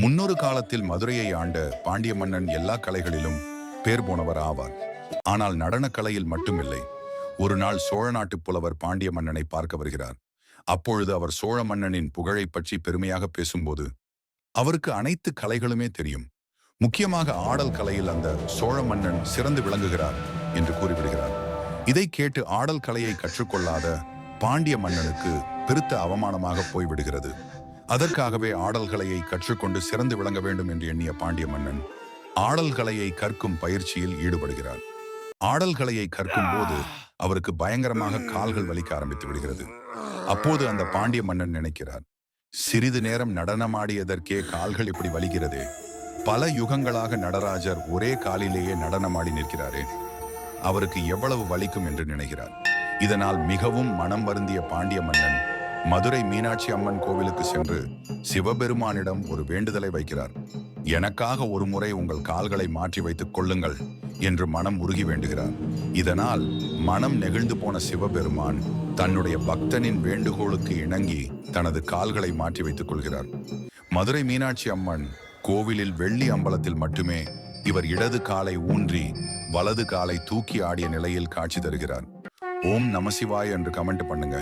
முன்னொரு காலத்தில் மதுரையை ஆண்ட பாண்டிய மன்னன் எல்லா கலைகளிலும் பேர் போனவர் ஆவார். ஆனால் நடனக் கலையில் மட்டுமில்லை. ஒரு நாள் சோழ நாட்டுப் புலவர் பாண்டிய மன்னனை பார்க்க வருகிறார். அப்பொழுது அவர் சோழ மன்னனின் புகழை பற்றி பெருமையாக பேசும்போது அவருக்கு அனைத்து கலைகளுமே தெரியும். முக்கியமாக ஆடல் கலையில் அந்த சோழ மன்னன் சிறந்து விளங்குகிறார் என்று கூறிவிடுகிறார். இதை கேட்டு ஆடல் கலையை கற்றுக்கொள்ளாத பாண்டிய மன்னனுக்கு பெருத்த அவமானமாக போய்விடுகிறது. அதற்காகவே ஆடல் கலையை கற்றுக்கொண்டு சிறந்து விளங்க வேண்டும் என்று எண்ணிய பாண்டிய மன்னன் ஆடல் கலையை கற்கும் பயிற்சியில் ஈடுபடுகிறார். ஆடல் கலையை கற்கும் போது அவருக்கு பயங்கரமாக கால்கள் வலிக்க ஆரம்பித்து விடுகிறது. அப்போது அந்த பாண்டிய மன்னன் நினைக்கிறார், சிறிது நேரம் நடனமாடியதற்கே கால்கள் இப்படி வலிக்கிறதே, பல யுகங்களாக நடராஜர் ஒரே காலிலேயே நடனமாடி நிற்கிறாரே, அவருக்கு எவ்வளவு வலிக்கும் என்று நினைக்கிறார். இதனால் மிகவும் மனம் வருந்திய பாண்டிய மன்னன் மதுரை மீனாட்சி அம்மன் கோவிலுக்கு சென்று சிவபெருமானிடம் ஒரு வேண்டுதலை வைக்கிறார். எனக்காக ஒரு முறை உங்கள் கால்களை மாற்றி வைத்துக் கொள்ளுங்கள் என்று மனம் உருகி வேண்டுகிறார். இதனால் மனம் நெகிழ்ந்து போன சிவபெருமான் தன்னுடைய பக்தனின் வேண்டுகோளுக்கு இணங்கி தனது கால்களை மாற்றி வைத்துக் கொள்கிறார். மதுரை மீனாட்சி அம்மன் கோவிலில் வெள்ளி அம்பலத்தில் மட்டுமே இவர் இடது காலை ஊன்றி வலது காலை தூக்கி ஆடிய நிலையில் காட்சி தருகிறார். ஓம் நமசிவாய என்று கமெண்ட் பண்ணுங்க.